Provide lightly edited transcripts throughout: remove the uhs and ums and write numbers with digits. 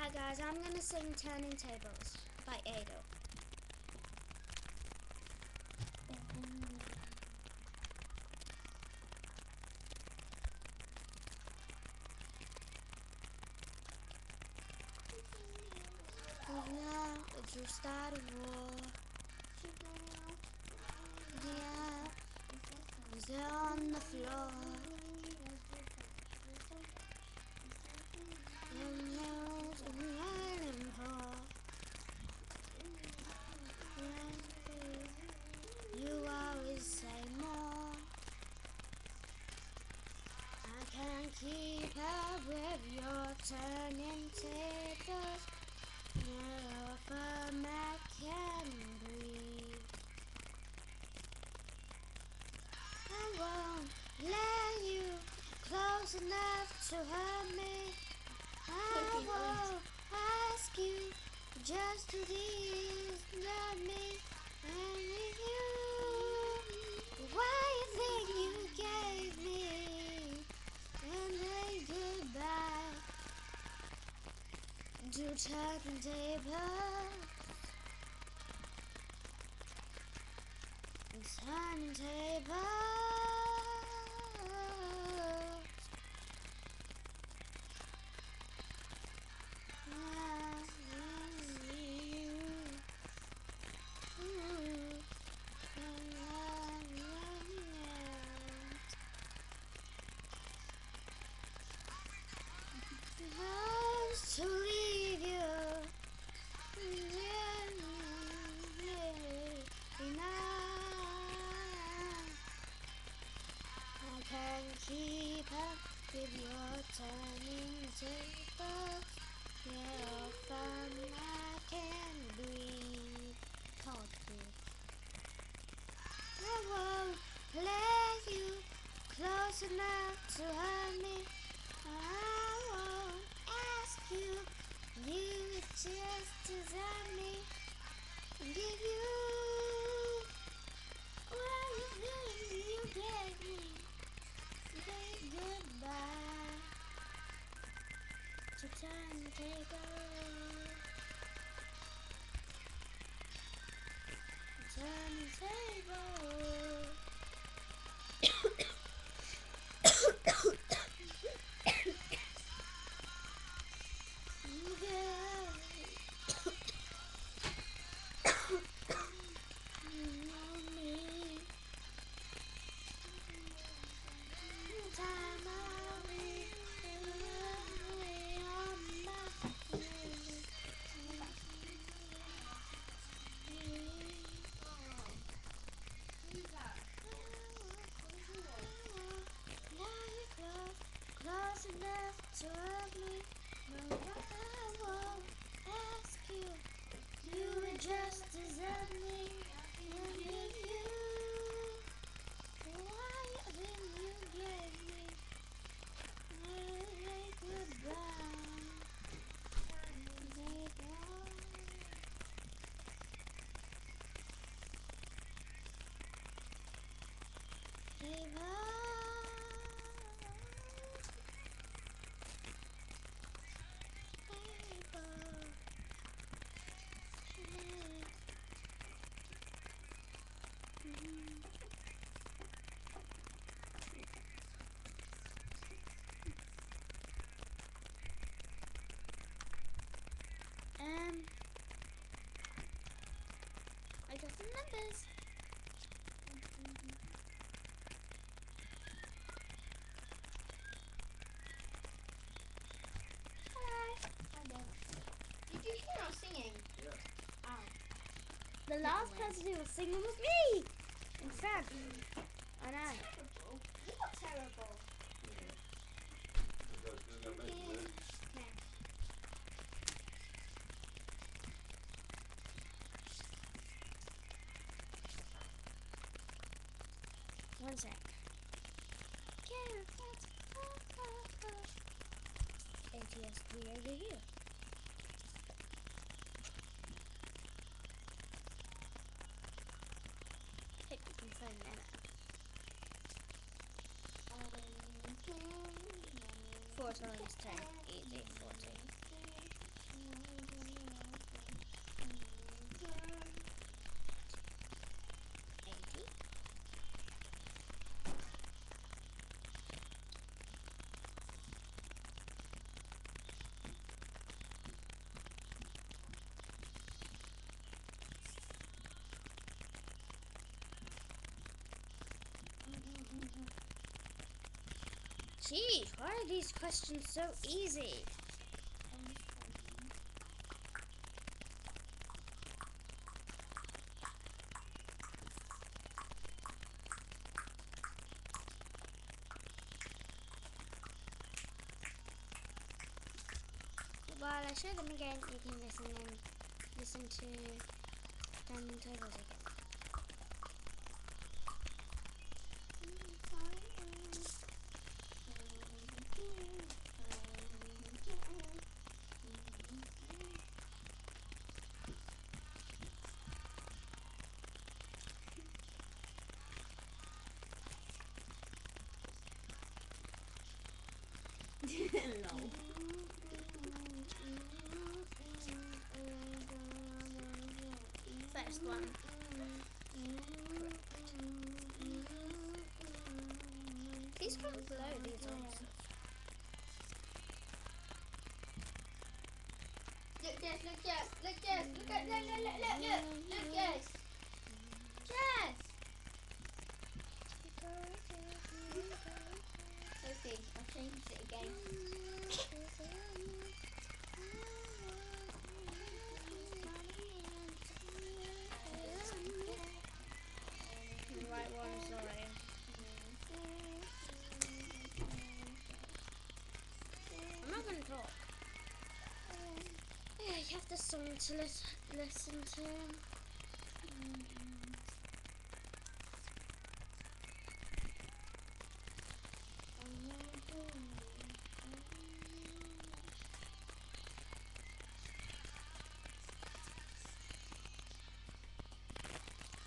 Hi guys, I'm gonna sing Turning Tables by Ado. Now that you started war, yeah, was there on the floor. And knows in the island pool. You always say more. I can't keep up with your turning tables. No, from I can breathe. I won't let you close enough to hurt me. I won't ask you just to love me. And with you, why you think you gave me? And then goodbye to turning tables. Turning tables. To leave you. I can't keep up with your turning tables. You're fun, I can't breathe. Can't breathe. I won't let you close enough to hurt me. I won't ask you. You just deserve me. Give you everything you gave me. Say goodbye to turn tables. Turn tables. Close enough to hurt me, but I won't ask you. You just deserve me, and if you, why didn't you give me? Say goodbye. Say goodbye. Say goodbye. I got some numbers. Hello. Did you hear us singing? Yeah. Oh. The last person who was singing was me. In fact, I know. Terrible. What terrible? Okay. One sec. ATS3 over here. Hey, you can find that out. 4 times 10 easy 14. Geez, why are these questions so easy? While I show them again, you can listen to Diamond Turtles again. No. First one. These can't blow, these ones. Look, Jess, look, Jess, look, Jess, look at, look, Jess. Jess! Sophie, I've changed it again. The right one, sorry. I'm not going to talk. Yeah, you have the song to listen to.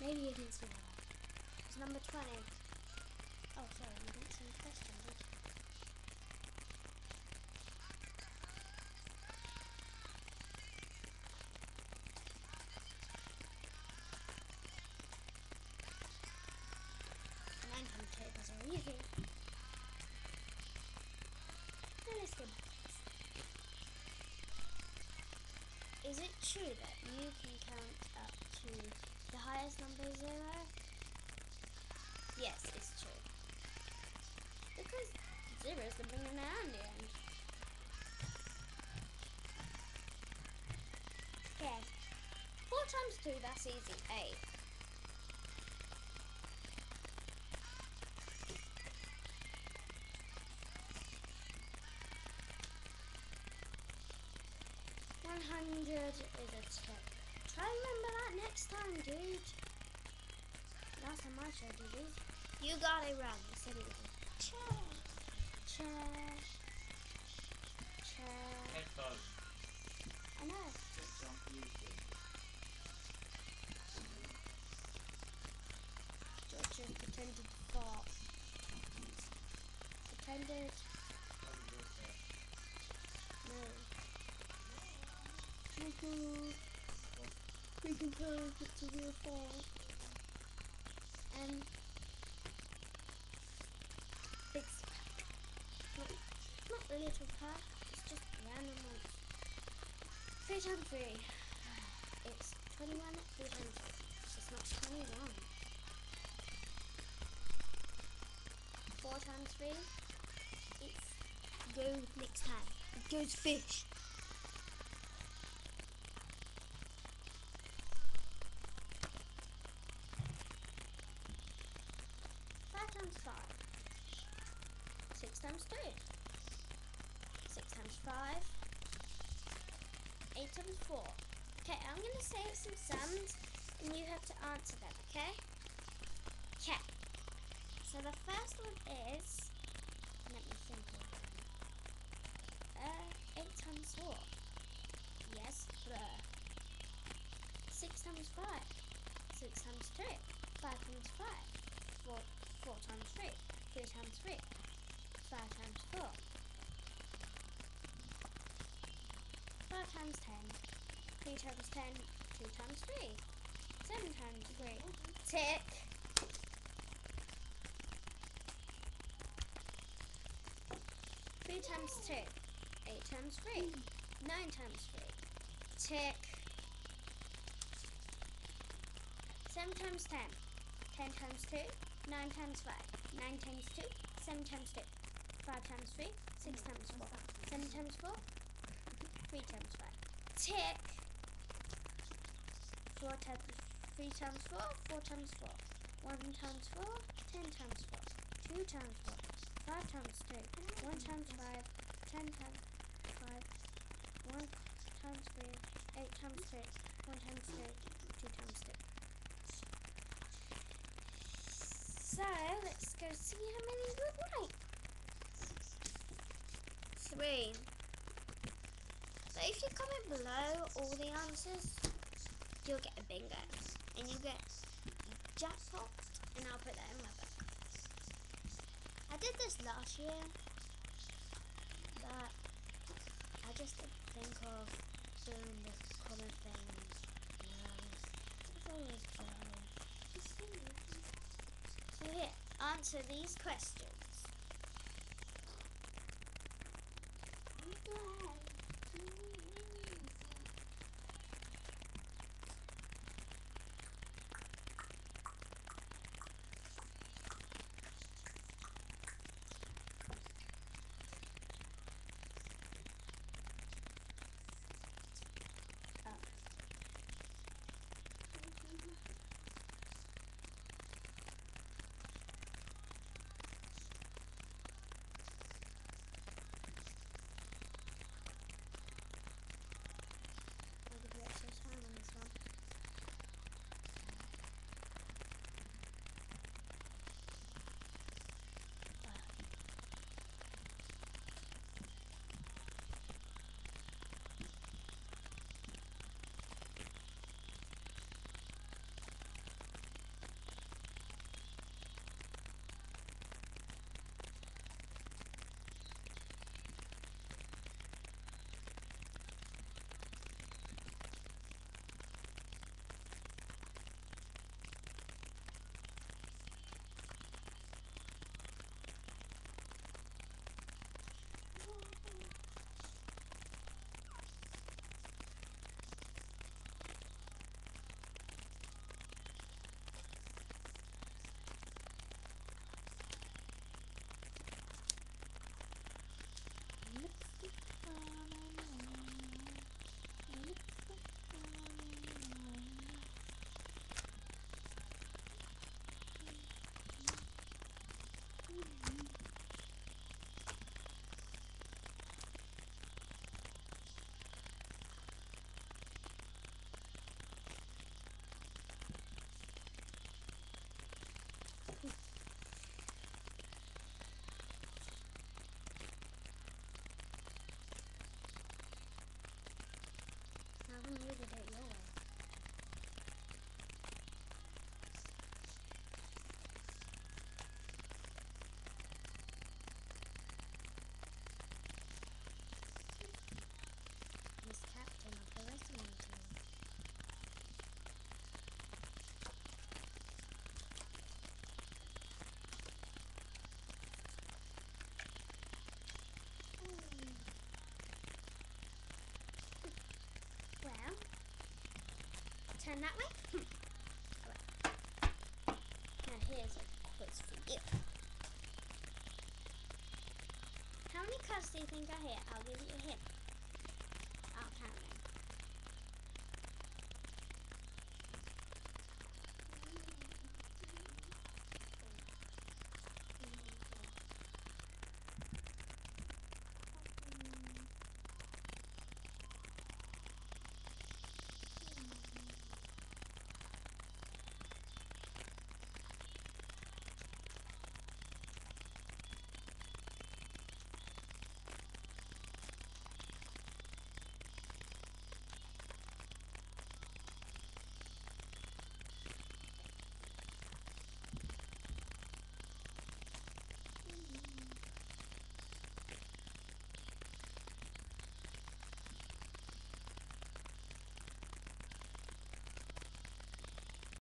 Maybe you didn't see that. It's number 20. Oh, sorry, you didn't see the question, did you? Nine times tables are easy. Now let's go back. Is it true that you can count up to the highest number 0? Yes, it's true. Because 0 is the beginning and the end. Okay. 4 times 2, that's easy. 8. $100 is a tip. Try and remember that next time, dude. Last time I showed you these. You got it wrong. I said it was a chair. Chair. Chair. Headphones. I know. George just pretended to fart. Pretended. No. We can tell if it's a real fart. It's not a little pack, it's just random ones. 3 times 3. It's 21, 3 times 3. It's not 21. 4 times 3. It's go next time. It goes fish. 5 times 5. 6 times 3. 6 times 5. 8 times 4. Okay, I'm going to say some sums and you have to answer them, okay? Okay. So the first one is, let me think. 8 times 4. Yes, 6 times 5. 6 times 2. 5 times 5. 4 times 3. 3 times 3. 5 times 4. 5 times 10. 3 times 10. 2 times 3. 7 times 3. Tick. 3 times 2. 8 times 3. 9 times 3. Tick. 7 times 10. 10 times 2. 9 times 5. 9 times 2. 7 times 2. 5 times 3, 6 times 4, 7 times 4, 3 times 5. Tick. 4 times 3 times 4, 4 times 4. 1 times 4, 10 times 4. 2 times 4, 5 times 3. 1 times 5, 10 times 5. 1 times 3, 8 times 3. 1 times 3, 2 times 2. So let's go see how many we're right. 3. But if you comment below all the answers, you'll get a bingo. And you get jackpot, and I'll put that in my book. I did this last year, but I just didn't think of doing the comment thing. It's always dull. So here, answer these questions. Who knew that it your way? He's captain of the wrestling team. Well, turn that way. Now here's a quiz for you. How many cards do you think are here? I'll give you a hint.